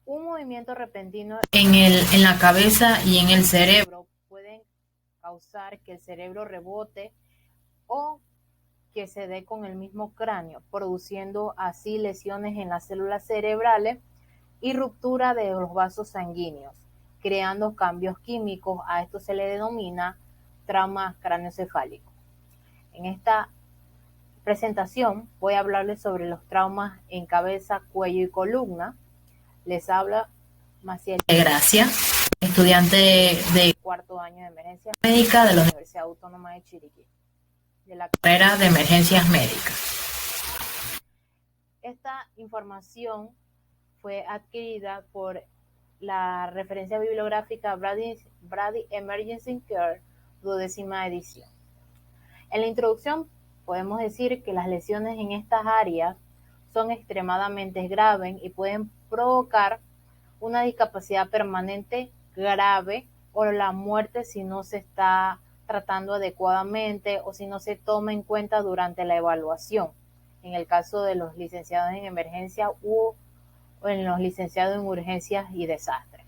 Un movimiento repentino en la cabeza y en el cerebro pueden causar que el cerebro rebote o que se dé con el mismo cráneo, produciendo así lesiones en las células cerebrales y ruptura de los vasos sanguíneos, creando cambios químicos. A esto se le denomina trauma craneoencefálico. En esta presentación voy a hablarles sobre los traumas en cabeza, cuello y columna. Les habla Maciel de Gracia, estudiante de cuarto año de emergencia médica de la Universidad Autónoma de Chiriquí, de la carrera de emergencias médicas. Esta información fue adquirida por la referencia bibliográfica Brady Emergency Care, 12ª edición. En la introducción podemos decir que las lesiones en estas áreas son extremadamente graves y pueden provocar una discapacidad permanente grave o la muerte si no se está tratando adecuadamente o si no se toma en cuenta durante la evaluación, en el caso de los licenciados en emergencia o en los licenciados en urgencias y desastres.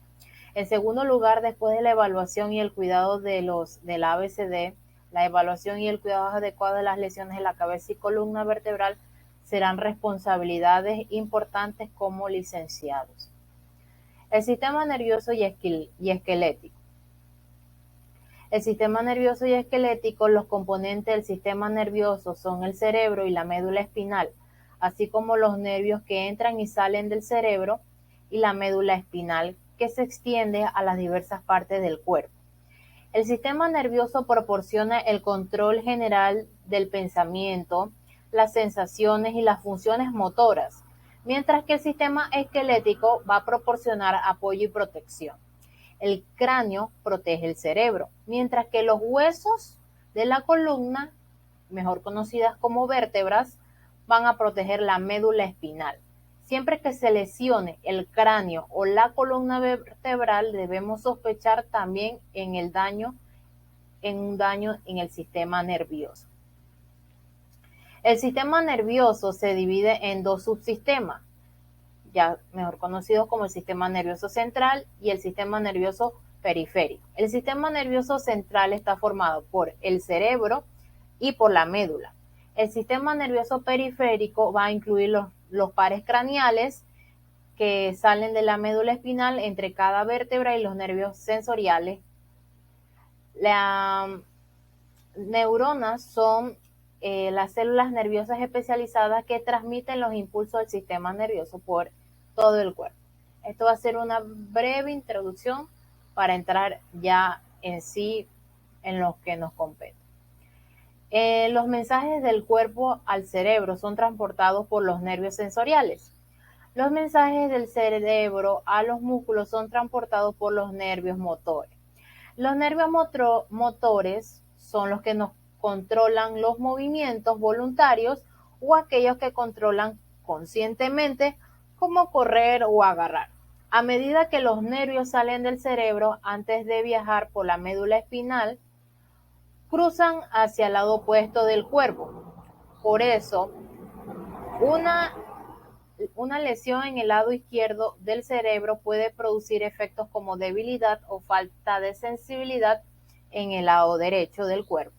En segundo lugar, después de la evaluación y el cuidado del ABCD, la evaluación y el cuidado adecuado de las lesiones de la cabeza y columna vertebral serán responsabilidades importantes como licenciados. El sistema nervioso y esquelético. El sistema nervioso y esquelético, los componentes del sistema nervioso son el cerebro y la médula espinal, así como los nervios que entran y salen del cerebro y la médula espinal que se extiende a las diversas partes del cuerpo. El sistema nervioso proporciona el control general del pensamiento, las sensaciones y las funciones motoras, mientras que el sistema esquelético va a proporcionar apoyo y protección. El cráneo protege el cerebro, mientras que los huesos de la columna, mejor conocidas como vértebras, van a proteger la médula espinal. Siempre que se lesione el cráneo o la columna vertebral, debemos sospechar también en un daño en el sistema nervioso. El sistema nervioso se divide en dos subsistemas, ya mejor conocidos como el sistema nervioso central y el sistema nervioso periférico. El sistema nervioso central está formado por el cerebro y por la médula. El sistema nervioso periférico va a incluir los pares craneales que salen de la médula espinal entre cada vértebra y los nervios sensoriales. Las neuronas son las células nerviosas especializadas que transmiten los impulsos del sistema nervioso por todo el cuerpo. Esto va a ser una breve introducción para entrar ya en sí en lo que nos compete. Los mensajes del cuerpo al cerebro son transportados por los nervios sensoriales. Los mensajes del cerebro a los músculos son transportados por los nervios motores. Los nervios motores son los que nos controlan los movimientos voluntarios o aquellos que controlan conscientemente, como correr o agarrar. A medida que los nervios salen del cerebro antes de viajar por la médula espinal, cruzan hacia el lado opuesto del cuerpo. Por eso, una lesión en el lado izquierdo del cerebro puede producir efectos como debilidad o falta de sensibilidad en el lado derecho del cuerpo.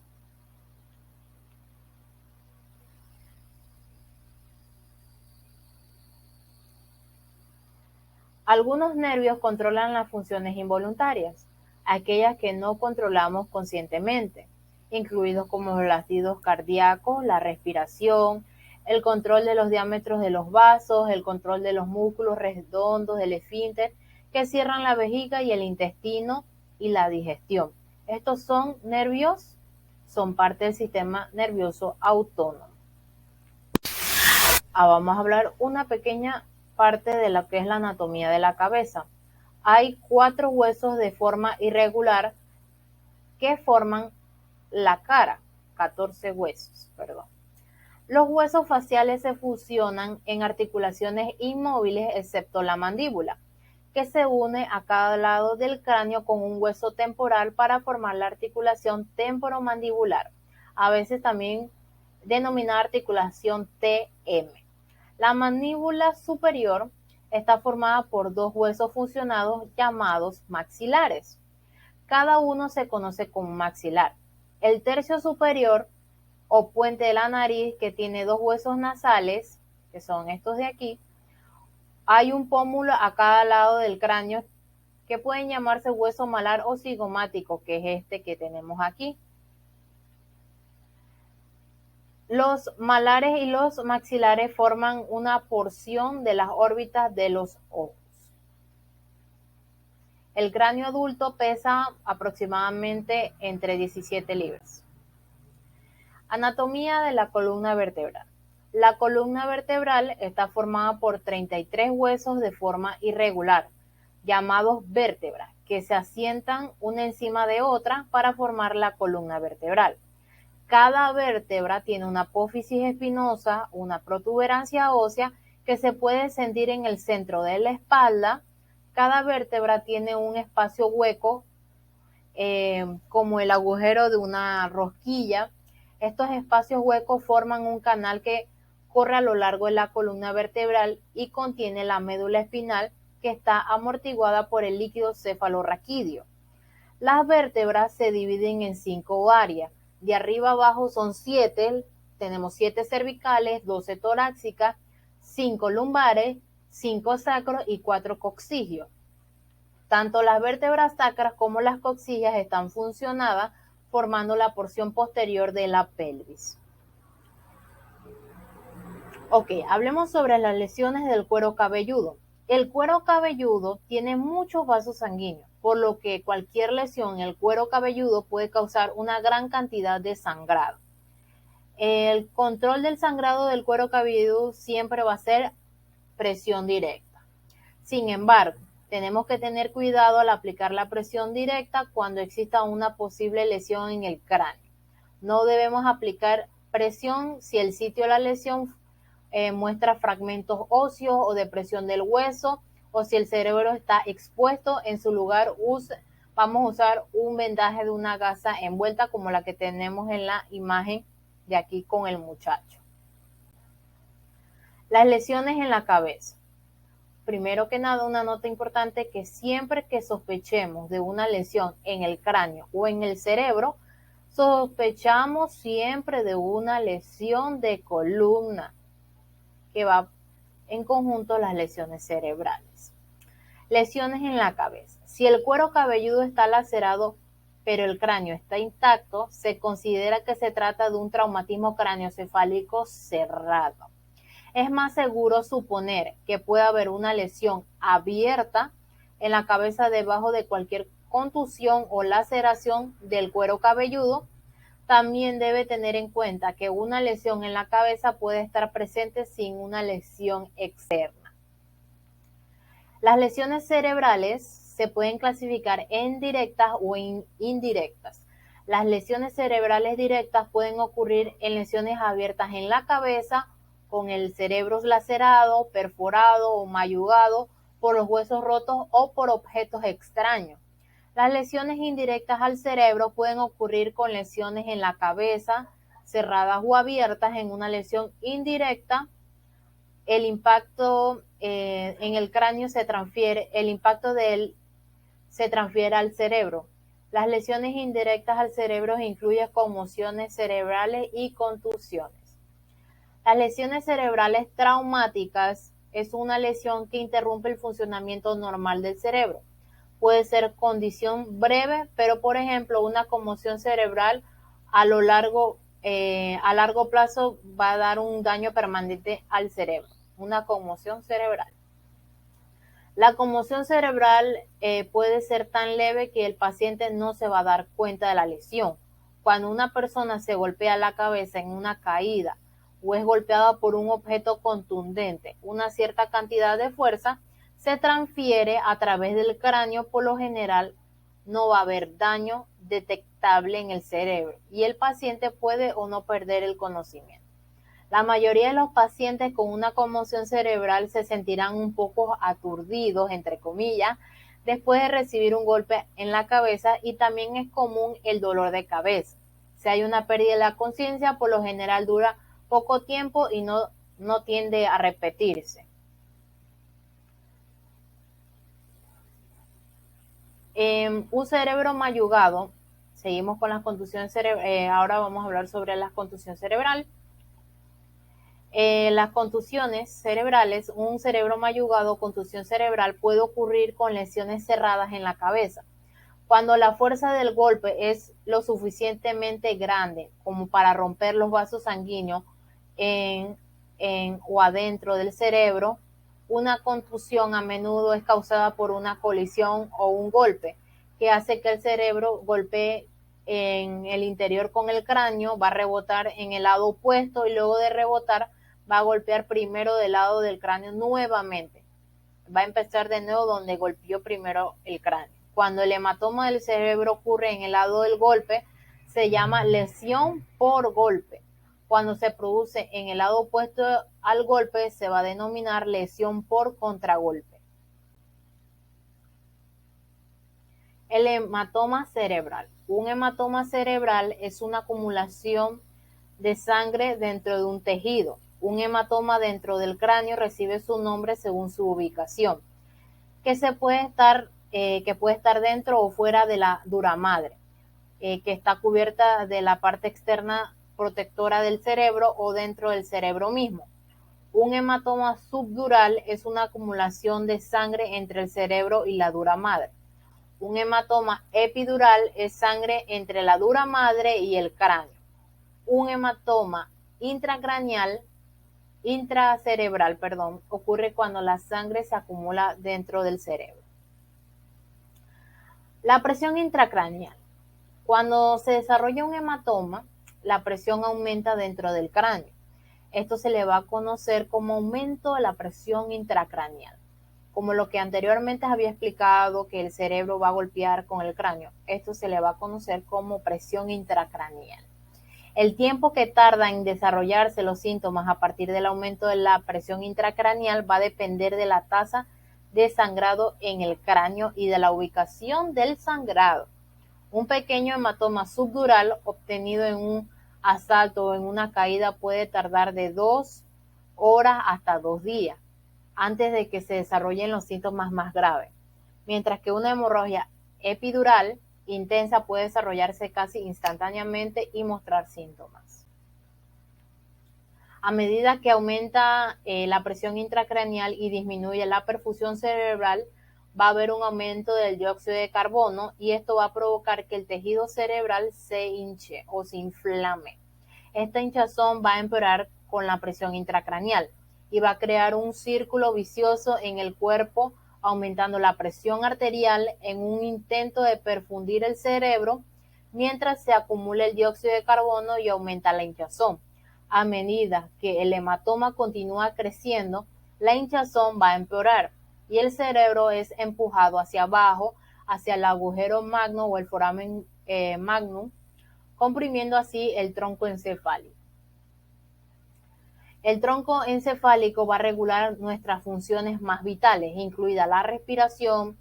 Algunos nervios controlan las funciones involuntarias, aquellas que no controlamos conscientemente, incluidos como los latidos cardíacos, la respiración, el control de los diámetros de los vasos, el control de los músculos redondos del esfínter que cierran la vejiga y el intestino y la digestión. Estos son nervios, son parte del sistema nervioso autónomo. Vamos a hablar una pequeña parte de lo que es la anatomía de la cabeza. Hay 4 huesos de forma irregular que forman la cara, 14 huesos, perdón. Los huesos faciales se fusionan en articulaciones inmóviles excepto la mandíbula, que se une a cada lado del cráneo con un hueso temporal para formar la articulación temporomandibular, a veces también denominada articulación TM. La mandíbula superior está formada por dos huesos fusionados llamados maxilares. Cada uno se conoce como maxilar. El tercio superior o puente de la nariz, que tiene dos huesos nasales, que son estos de aquí. Hay un pómulo a cada lado del cráneo que pueden llamarse hueso malar o cigomático, que es este que tenemos aquí. Los malares y los maxilares forman una porción de las órbitas de los ojos. El cráneo adulto pesa aproximadamente entre 17 libras. Anatomía de la columna vertebral. La columna vertebral está formada por 33 huesos de forma irregular, llamados vértebras, que se asientan una encima de otra para formar la columna vertebral. Cada vértebra tiene una apófisis espinosa, una protuberancia ósea que se puede sentir en el centro de la espalda. Cada vértebra tiene un espacio hueco, como el agujero de una rosquilla. Estos espacios huecos forman un canal que corre a lo largo de la columna vertebral y contiene la médula espinal, que está amortiguada por el líquido cefalorraquídeo. Las vértebras se dividen en 5 áreas. De arriba abajo son 7, tenemos 7 cervicales, 12 torácicas, 5 lumbares, 5 sacros y 4 coccigios. Tanto las vértebras sacras como las coccigias están funcionadas, formando la porción posterior de la pelvis. Ok, hablemos sobre las lesiones del cuero cabelludo. El cuero cabelludo tiene muchos vasos sanguíneos, por lo que cualquier lesión en el cuero cabelludo puede causar una gran cantidad de sangrado. El control del sangrado del cuero cabelludo siempre va a ser presión directa. Sin embargo, tenemos que tener cuidado al aplicar la presión directa cuando exista una posible lesión en el cráneo. No debemos aplicar presión si el sitio de la lesión muestra fragmentos óseos o depresión del hueso, o si el cerebro está expuesto. En su lugar vamos a usar un vendaje de una gasa envuelta, como la que tenemos en la imagen de aquí con el muchacho. Las lesiones en la cabeza. Primero que nada, una nota importante, que siempre que sospechemos de una lesión en el cráneo o en el cerebro, sospechamos siempre de una lesión de columna, que va en conjunto las lesiones cerebrales. Lesiones en la cabeza. Si el cuero cabelludo está lacerado pero el cráneo está intacto, se considera que se trata de un traumatismo craneoencefálico cerrado. Es más seguro suponer que puede haber una lesión abierta en la cabeza debajo de cualquier contusión o laceración del cuero cabelludo. También debe tener en cuenta que una lesión en la cabeza puede estar presente sin una lesión externa. Las lesiones cerebrales se pueden clasificar en directas o en indirectas. Las lesiones cerebrales directas pueden ocurrir en lesiones abiertas en la cabeza, con el cerebro lacerado, perforado o mayugado por los huesos rotos o por objetos extraños. Las lesiones indirectas al cerebro pueden ocurrir con lesiones en la cabeza, cerradas o abiertas. En una lesión indirecta, el impacto en el cráneo se transfiere al cerebro. Las lesiones indirectas al cerebro incluyen conmociones cerebrales y contusiones. Las lesiones cerebrales traumáticas es una lesión que interrumpe el funcionamiento normal del cerebro. Puede ser condición breve, pero por ejemplo una conmoción cerebral a largo plazo va a dar un daño permanente al cerebro. Una conmoción cerebral. La conmoción cerebral puede ser tan leve que el paciente no se va a dar cuenta de la lesión. Cuando una persona se golpea la cabeza en una caída o es golpeada por un objeto contundente, una cierta cantidad de fuerza se transfiere a través del cráneo. Por lo general no va a haber daño detectable en el cerebro y el paciente puede o no perder el conocimiento. La mayoría de los pacientes con una conmoción cerebral se sentirán un poco aturdidos, entre comillas, después de recibir un golpe en la cabeza, y también es común el dolor de cabeza. Si hay una pérdida de la conciencia, por lo general dura poco tiempo y no tiende a repetirse. Un cerebro mayugado, seguimos con las contusiones cerebrales, ahora vamos a hablar sobre la contusión cerebral. Las contusiones cerebrales, un cerebro mayugado o contusión cerebral puede ocurrir con lesiones cerradas en la cabeza. Cuando la fuerza del golpe es lo suficientemente grande como para romper los vasos sanguíneos o adentro del cerebro, una contusión a menudo es causada por una colisión o un golpe que hace que el cerebro golpee en el interior con el cráneo, va a rebotar en el lado opuesto y luego de rebotar va a golpear primero del lado del cráneo nuevamente. Va a empezar de nuevo donde golpeó primero el cráneo. Cuando el hematoma del cerebro ocurre en el lado del golpe, se llama lesión por golpe. Cuando se produce en el lado opuesto al golpe, se va a denominar lesión por contragolpe. El hematoma cerebral. Un hematoma cerebral es una acumulación de sangre dentro de un tejido. Un hematoma dentro del cráneo recibe su nombre según su ubicación, que puede estar dentro o fuera de la dura madre, que está cubierta de la parte externa protectora del cerebro o dentro del cerebro mismo. Un hematoma subdural es una acumulación de sangre entre el cerebro y la dura madre. Un hematoma epidural es sangre entre la dura madre y el cráneo. Un hematoma intracerebral, ocurre cuando la sangre se acumula dentro del cerebro. La presión intracraneal. Cuando se desarrolla un hematoma, la presión aumenta dentro del cráneo. Esto se le va a conocer como aumento de la presión intracraneal. Como lo que anteriormente había explicado, que el cerebro va a golpear con el cráneo, esto se le va a conocer como presión intracraneal. El tiempo que tarda en desarrollarse los síntomas a partir del aumento de la presión intracraneal va a depender de la tasa de sangrado en el cráneo y de la ubicación del sangrado. Un pequeño hematoma subdural obtenido en un asalto o en una caída puede tardar de 2 horas hasta 2 días antes de que se desarrollen los síntomas más graves, mientras que una hemorragia epidural intensa puede desarrollarse casi instantáneamente y mostrar síntomas. A medida que aumenta la presión intracraneal y disminuye la perfusión cerebral, va a haber un aumento del dióxido de carbono y esto va a provocar que el tejido cerebral se hinche o se inflame. Esta hinchazón va a empeorar con la presión intracraneal y va a crear un círculo vicioso en el cuerpo, aumentando la presión arterial en un intento de perfundir el cerebro mientras se acumula el dióxido de carbono y aumenta la hinchazón. A medida que el hematoma continúa creciendo, la hinchazón va a empeorar y el cerebro es empujado hacia abajo, hacia el agujero magno o el foramen magnum, comprimiendo así el tronco encefálico. El tronco encefálico va a regular nuestras funciones más vitales, incluida la respiración,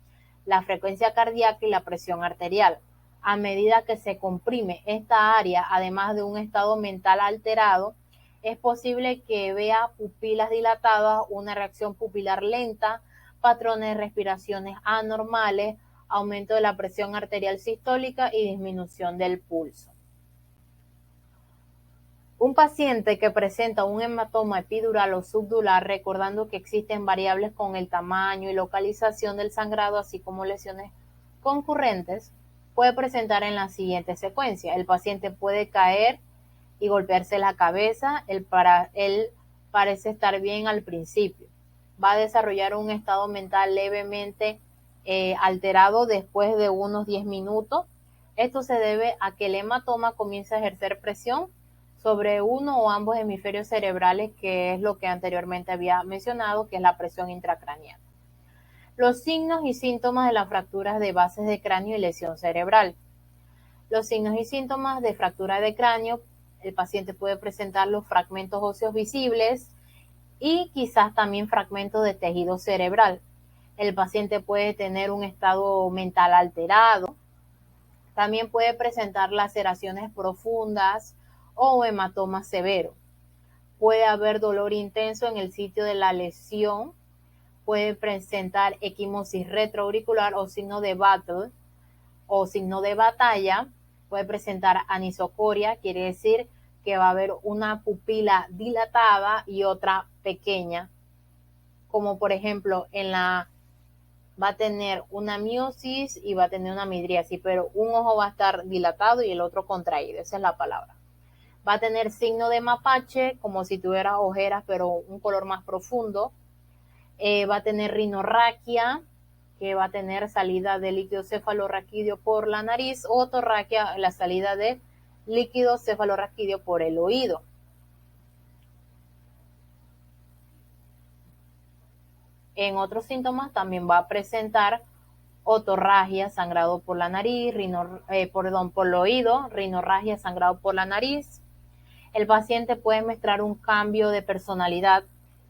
la frecuencia cardíaca y la presión arterial. A medida que se comprime esta área, además de un estado mental alterado, es posible que vea pupilas dilatadas, una reacción pupilar lenta, patrones de respiraciones anormales, aumento de la presión arterial sistólica y disminución del pulso. Un paciente que presenta un hematoma epidural o subdural, recordando que existen variables con el tamaño y localización del sangrado, así como lesiones concurrentes, puede presentar en la siguiente secuencia. El paciente puede caer y golpearse la cabeza. Él parece estar bien al principio. Va a desarrollar un estado mental levemente alterado después de unos 10 minutos. Esto se debe a que el hematoma comienza a ejercer presión sobre uno o ambos hemisferios cerebrales, que es lo que anteriormente había mencionado, que es la presión intracraneal. Los signos y síntomas de las fracturas de bases de cráneo y lesión cerebral. Los signos y síntomas de fractura de cráneo: el paciente puede presentar los fragmentos óseos visibles y quizás también fragmentos de tejido cerebral. El paciente puede tener un estado mental alterado. También puede presentar laceraciones profundas o hematoma severo. Puede haber dolor intenso en el sitio de la lesión. Puede presentar equimosis retroauricular o signo de Battle. o signo de batalla. Puede presentar anisocoria, quiere decir que va a haber una pupila dilatada y otra pequeña, como por ejemplo va a tener una miosis y va a tener una midriasis, pero un ojo va a estar dilatado y el otro contraído, esa es la palabra. Va a tener signo de mapache, como si tuviera ojeras, pero un color más profundo. Va a tener rinorraquia, que va a tener salida de líquido cefalorraquídeo por la nariz, o otorraquia, la salida de líquido cefalorraquídeo por el oído. En otros síntomas también va a presentar otorragia, sangrado por la nariz, por el oído, rinorragia, sangrado por la nariz. El paciente puede mostrar un cambio de personalidad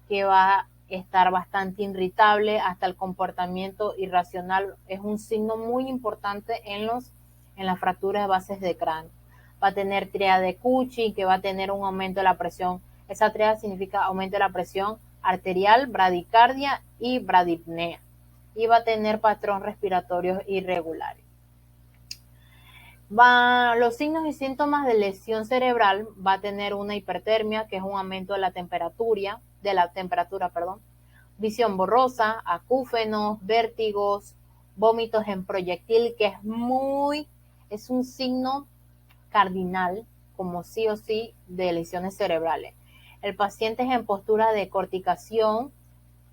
que va a estar bastante irritable, hasta el comportamiento irracional. Es un signo muy importante en las fracturas de bases de cráneo. Va a tener tríada de Cushing, que va a tener un aumento de la presión. Esa tríada significa aumento de la presión arterial, bradicardia y bradipnea. Y va a tener patrón respiratorios irregulares. Los signos y síntomas de lesión cerebral va a tener una hipertermia, que es un aumento de la temperatura, visión borrosa, acúfenos, vértigos, vómitos en proyectil, que es un signo cardinal, como sí o sí, de lesiones cerebrales. El paciente es en postura de corticación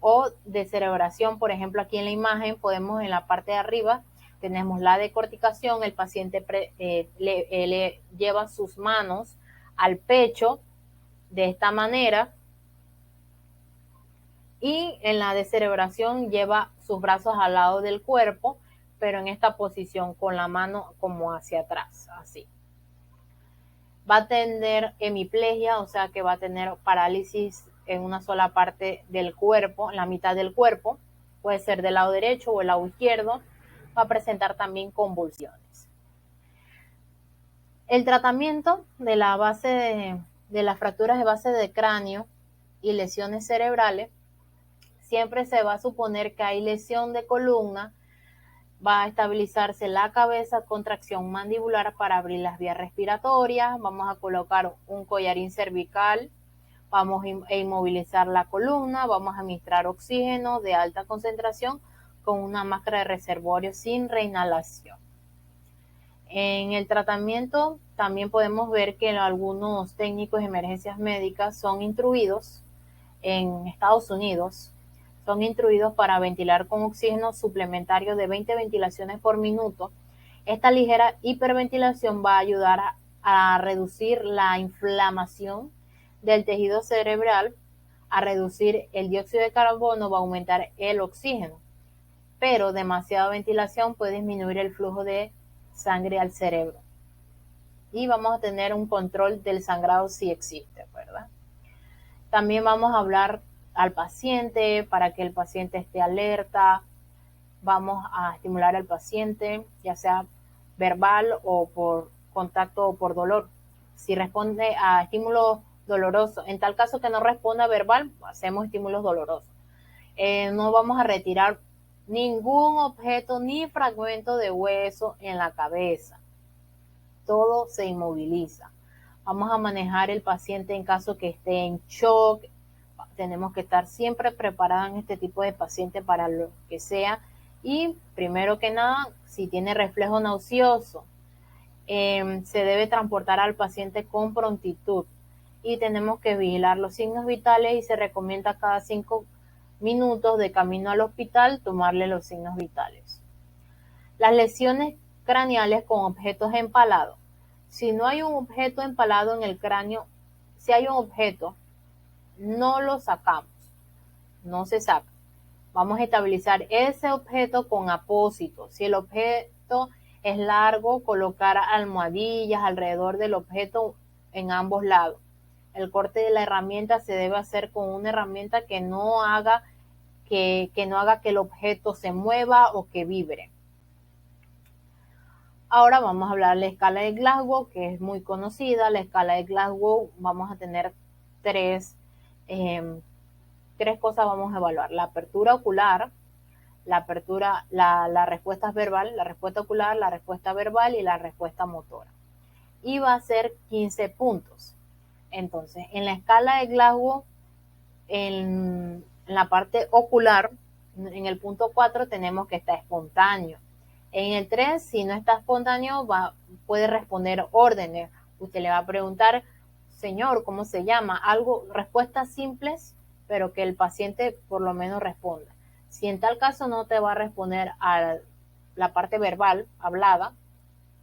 o de cerebración. Por ejemplo, aquí en la imagen podemos, en la parte de arriba, tenemos la decorticación. El paciente le lleva sus manos al pecho de esta manera, y en la descerebración lleva sus brazos al lado del cuerpo, pero en esta posición, con la mano como hacia atrás, así. Va a tener hemiplegia, o sea que va a tener parálisis en una sola parte del cuerpo, en la mitad del cuerpo, puede ser del lado derecho o el lado izquierdo. Va a presentar también convulsiones. El tratamiento de las fracturas de base de cráneo y lesiones cerebrales, siempre se va a suponer que hay lesión de columna. Va a estabilizarse la cabeza, contracción mandibular para abrir las vías respiratorias. Vamos a colocar un collarín cervical. Vamos a inmovilizar la columna. Vamos a administrar oxígeno de alta concentración con una máscara de reservorio sin reinhalación. En el tratamiento también podemos ver que algunos técnicos de emergencias médicas son instruidos en Estados Unidos. Son instruidos para ventilar con oxígeno suplementario de 20 ventilaciones por minuto. Esta ligera hiperventilación va a ayudar a reducir la inflamación del tejido cerebral, a reducir el dióxido de carbono, va a aumentar el oxígeno. Pero demasiada ventilación puede disminuir el flujo de sangre al cerebro. Y vamos a tener un control del sangrado si existe, ¿verdad? También vamos a hablar al paciente para que el paciente esté alerta. Vamos a estimular al paciente, ya sea verbal o por contacto o por dolor. Si responde a estímulos dolorosos, en tal caso que no responda verbal, hacemos estímulos dolorosos. No vamos a retirar ningún objeto ni fragmento de hueso en la cabeza. Todo se inmoviliza. Vamos a manejar el paciente en caso que esté en shock. Tenemos que estar siempre preparados en este tipo de paciente para lo que sea. Y primero que nada, si tiene reflejo nauseoso, se debe transportar al paciente con prontitud. Y tenemos que vigilar los signos vitales, y se recomienda cada 5 minutos de camino al hospital tomarle los signos vitales. Las lesiones craneales con objetos empalados. Si no hay un objeto empalado en el cráneo, si hay un objeto, no lo sacamos, no se saca. Vamos a estabilizar ese objeto con apósito. Si el objeto es largo, colocar almohadillas alrededor del objeto en ambos lados. El corte de la herramienta se debe hacer con una herramienta que no haga que el objeto se mueva o que vibre. Ahora vamos a hablar de la escala de Glasgow, que es muy conocida. La escala de Glasgow, vamos a tener tres cosas vamos a evaluar: la apertura ocular, la apertura, la respuesta verbal, la respuesta ocular, la respuesta verbal y la respuesta motora. Y va a ser 15 puntos. Entonces, en la escala de Glasgow, en la parte ocular, en el punto 4 tenemos que está espontáneo. En el 3, si no está espontáneo, puede responder órdenes. Usted le va a preguntar, señor, ¿cómo se llama? Algo, respuestas simples, pero que el paciente por lo menos responda. Si en tal caso no te va a responder a la parte verbal, hablada,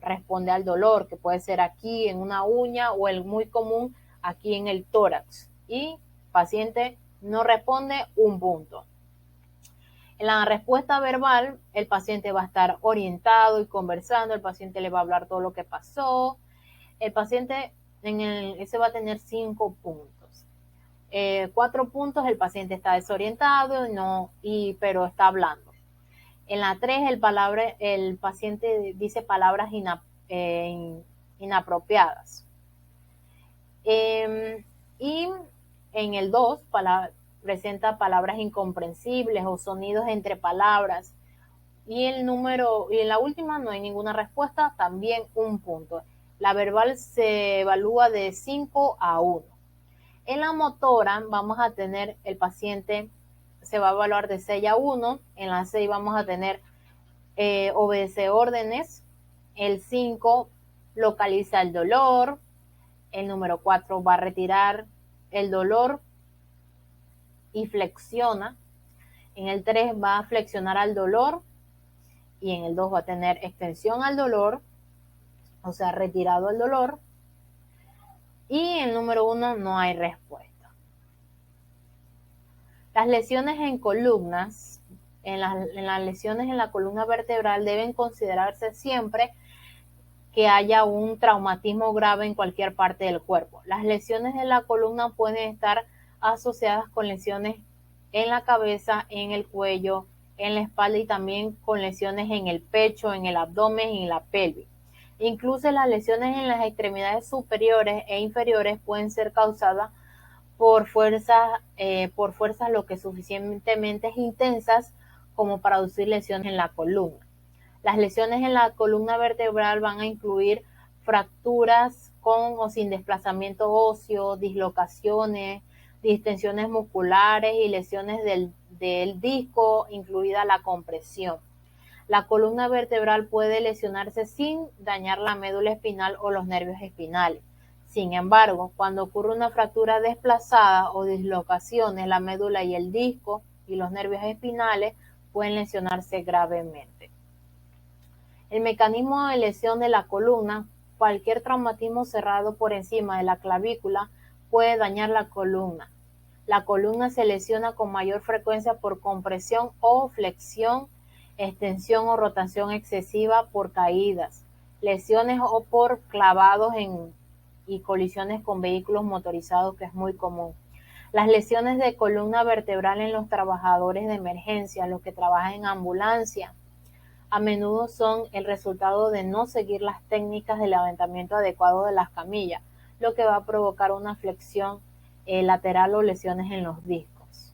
responde al dolor, que puede ser aquí en una uña o el muy común aquí en el tórax. Y paciente no responde, un punto. En la respuesta verbal, el paciente va a estar orientado y conversando, el paciente le va a hablar todo lo que pasó. El paciente ese va a tener 5 puntos. 4 puntos, el paciente está desorientado, pero está hablando. En la 3, el paciente dice palabras inapropiadas. Y en el 2, presenta palabras incomprensibles o sonidos entre palabras. Y en la última no hay ninguna respuesta, también un punto. La verbal se evalúa de 5 a 1. En la motora vamos a tener el paciente, se va a evaluar de 6 a 1. En la 6 vamos a tener obedece órdenes. El 5 localiza el dolor. El número 4 va a retirar el dolor y flexiona. En el 3 va a flexionar al dolor. Y en el 2 va a tener extensión al dolor, o sea, retirado el dolor. Y en el número 1 no hay respuesta. Las lesiones en columnas, en las lesiones en la columna vertebral deben considerarse siempre que haya un traumatismo grave en cualquier parte del cuerpo. Las lesiones de la columna pueden estar asociadas con lesiones en la cabeza, en el cuello, en la espalda y también con lesiones en el pecho, en el abdomen y en la pelvis. Incluso las lesiones en las extremidades superiores e inferiores pueden ser causadas por fuerzas lo que suficientemente intensas como para producir lesiones en la columna. Las lesiones en la columna vertebral van a incluir fracturas con o sin desplazamiento óseo, dislocaciones, distensiones musculares y lesiones del disco, incluida la compresión. La columna vertebral puede lesionarse sin dañar la médula espinal o los nervios espinales. Sin embargo, cuando ocurre una fractura desplazada o dislocaciones, la médula y el disco y los nervios espinales pueden lesionarse gravemente. El mecanismo de lesión de la columna, cualquier traumatismo cerrado por encima de la clavícula puede dañar la columna. La columna se lesiona con mayor frecuencia por compresión o flexión, extensión o rotación excesiva por caídas, lesiones o por clavados y colisiones con vehículos motorizados, que es muy común. Las lesiones de columna vertebral en los trabajadores de emergencia, los que trabajan en ambulancia, a menudo son el resultado de no seguir las técnicas de levantamiento adecuado de las camillas, lo que va a provocar una flexión lateral o lesiones en los discos.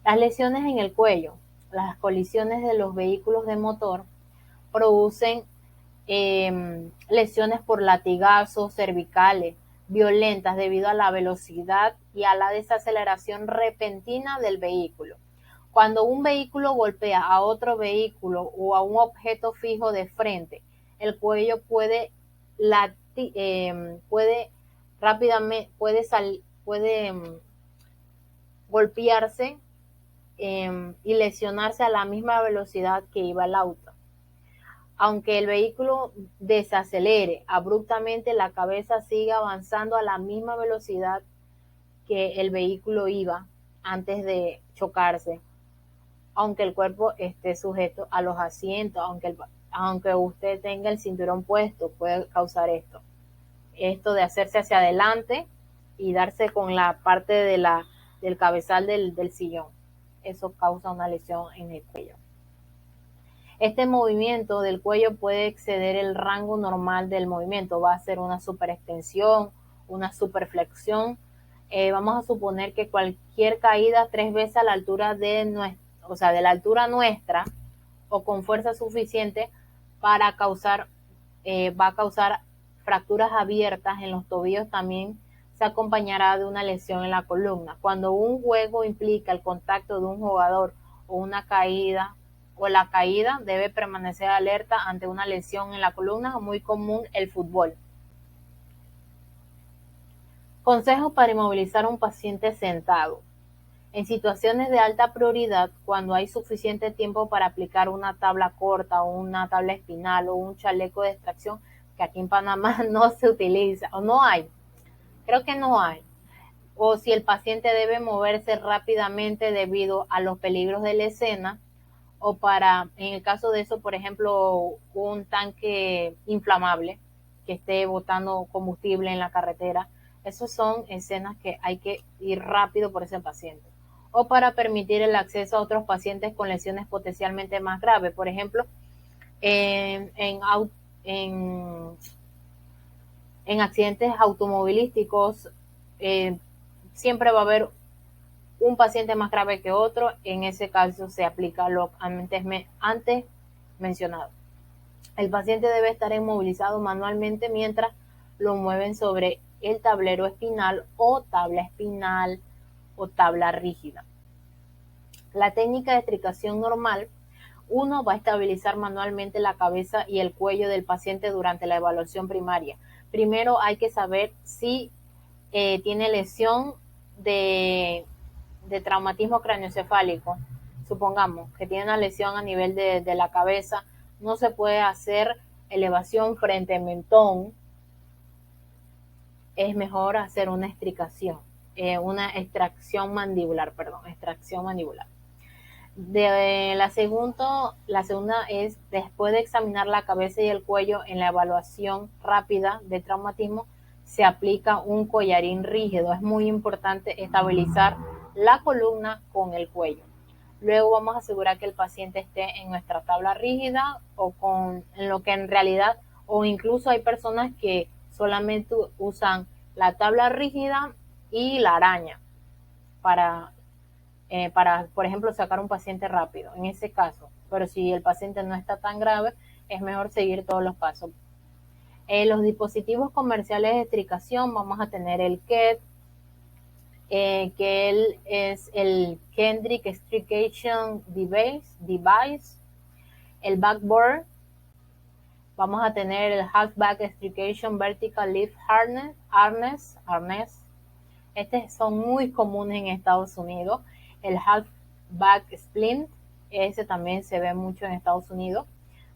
Las lesiones en el cuello, las colisiones de los vehículos de motor producen lesiones por latigazos cervicales violentas debido a la velocidad y a la desaceleración repentina del vehículo. Cuando un vehículo golpea a otro vehículo o a un objeto fijo de frente, el cuello puede golpearse y lesionarse a la misma velocidad que iba el auto. Aunque el vehículo desacelere abruptamente, la cabeza sigue avanzando a la misma velocidad que el vehículo iba antes de chocarse, aunque el cuerpo esté sujeto a los asientos, aunque usted tenga el cinturón puesto, puede causar esto. Esto de hacerse hacia adelante y darse con la parte del cabezal del sillón. Eso causa una lesión en el cuello. Este movimiento del cuello puede exceder el rango normal del movimiento. Va a ser una superextensión, una superflexión. Vamos a suponer que cualquier caída 3 veces a la altura de o sea, de la altura nuestra o con fuerza suficiente para causar, va a causar fracturas abiertas en los tobillos, también se acompañará de una lesión en la columna. Cuando un juego implica el contacto de un jugador o una caída o la caída, debe permanecer alerta ante una lesión en la columna, muy común el fútbol. Consejos para inmovilizar a un paciente sentado. En situaciones de alta prioridad, cuando hay suficiente tiempo para aplicar una tabla corta o una tabla espinal o un chaleco de extracción, que aquí en Panamá no se utiliza o no hay, creo que no hay, o si el paciente debe moverse rápidamente debido a los peligros de la escena, o para, en el caso de eso, por ejemplo, un tanque inflamable que esté botando combustible en la carretera. Esas son escenas que hay que ir rápido por ese paciente. O para permitir el acceso a otros pacientes con lesiones potencialmente más graves. Por ejemplo, en accidentes automovilísticos, siempre va a haber un paciente más grave que otro. En ese caso se aplica lo antes mencionado. El paciente debe estar inmovilizado manualmente mientras lo mueven sobre el tablero espinal o tabla rígida. La técnica de extricación normal: uno va a estabilizar manualmente la cabeza y el cuello del paciente durante la evaluación primaria. Primero hay que saber si tiene lesión de traumatismo craneoencefálico. Supongamos que tiene una lesión a nivel de la cabeza, no se puede hacer elevación frente al mentón, es mejor hacer una extracción mandibular. La segunda es, después de examinar la cabeza y el cuello en la evaluación rápida de traumatismo, se aplica un collarín rígido. Es muy importante estabilizar la columna con el cuello. Luego vamos a asegurar que el paciente esté en nuestra tabla rígida o en lo que en realidad, o incluso hay personas que solamente usan la tabla rígida y la araña para, por ejemplo, sacar un paciente rápido, en ese caso. Pero si el paciente no está tan grave, es mejor seguir todos los pasos. Los dispositivos comerciales de extricación, vamos a tener el KET, que él es el Kendrick Extrication Device, el Backboard, vamos a tener el Halfback Extrication Vertical Lift Harness. Estos son muy comunes en Estados Unidos. El Halfback Splint, ese también se ve mucho en Estados Unidos.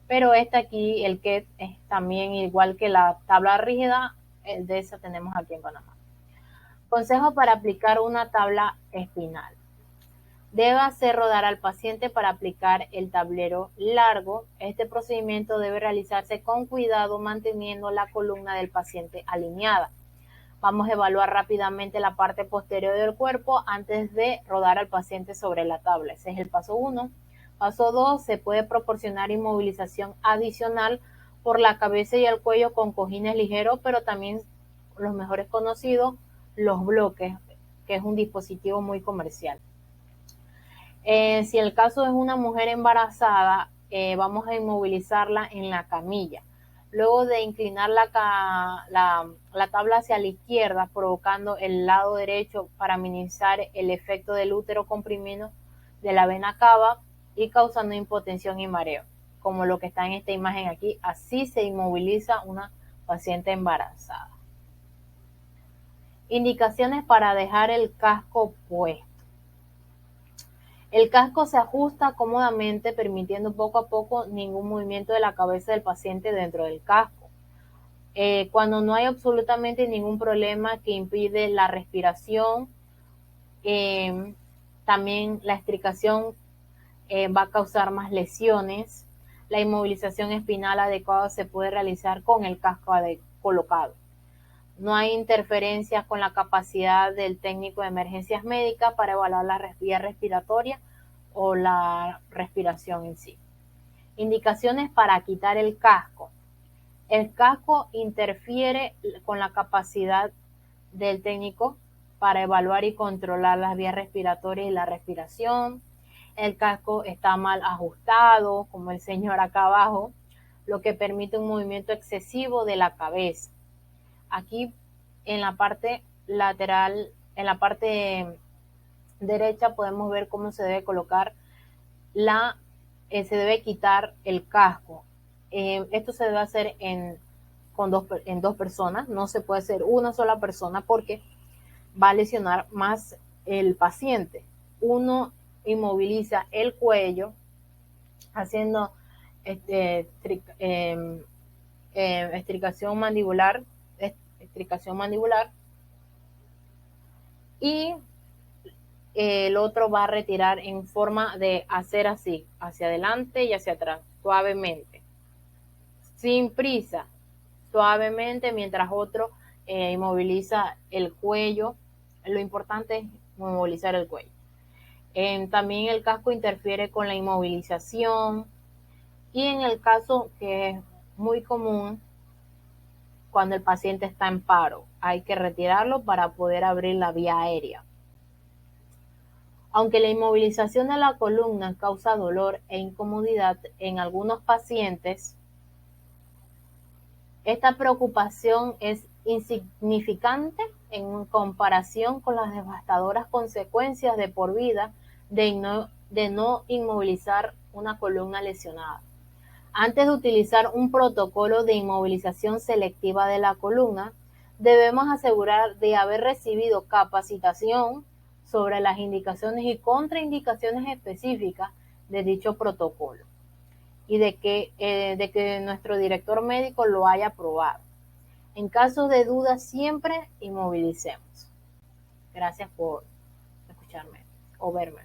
Pero aquí, el KET, es también igual que la tabla rígida, de esa tenemos aquí en Panamá. Consejo para aplicar una tabla espinal. Debe hacer rodar al paciente para aplicar el tablero largo. Este procedimiento debe realizarse con cuidado, manteniendo la columna del paciente alineada. Vamos a evaluar rápidamente la parte posterior del cuerpo antes de rodar al paciente sobre la tabla. Ese es el paso 1. Paso 2, se puede proporcionar inmovilización adicional por la cabeza y el cuello con cojines ligeros, pero también los mejores conocidos, los bloques, que es un dispositivo muy comercial. Si el caso es una mujer embarazada, vamos a inmovilizarla en la camilla. Luego de inclinar la tabla hacia la izquierda, provocando el lado derecho para minimizar el efecto del útero comprimido de la vena cava y causando impotencia y mareo, como lo que está en esta imagen aquí. Así se inmoviliza una paciente embarazada. Indicaciones para dejar el casco puesto. El casco se ajusta cómodamente, permitiendo poco a poco ningún movimiento de la cabeza del paciente dentro del casco. Cuando no hay absolutamente ningún problema que impide la respiración, también la extricación va a causar más lesiones. La inmovilización espinal adecuada se puede realizar con el casco colocado. No hay interferencia con la capacidad del técnico de emergencias médicas para evaluar la vía respiratoria o la respiración en sí. Indicaciones para quitar el casco. El casco interfiere con la capacidad del técnico para evaluar y controlar las vías respiratorias y la respiración. el casco está mal ajustado, como el señor acá abajo, lo que permite un movimiento excesivo de la cabeza. Aquí en la parte lateral, en la parte derecha podemos ver cómo se debe colocar se debe quitar el casco. Esto se debe hacer en dos personas, no se puede hacer una sola persona porque va a lesionar más el paciente. Uno inmoviliza el cuello haciendo estricación mandibular y el otro va a retirar en forma de hacer así, hacia adelante y hacia atrás, suavemente, sin prisa, suavemente, mientras otro inmoviliza el cuello. Lo importante es inmovilizar el cuello. También el casco interfiere con la inmovilización y en el caso que es muy común, cuando el paciente está en paro, hay que retirarlo para poder abrir la vía aérea. Aunque la inmovilización de la columna causa dolor e incomodidad en algunos pacientes, esta preocupación es insignificante en comparación con las devastadoras consecuencias de por vida de no inmovilizar una columna lesionada. Antes de utilizar un protocolo de inmovilización selectiva de la columna, debemos asegurar de haber recibido capacitación sobre las indicaciones y contraindicaciones específicas de dicho protocolo y de que nuestro director médico lo haya aprobado. En caso de duda, siempre inmovilicemos. Gracias por escucharme o verme.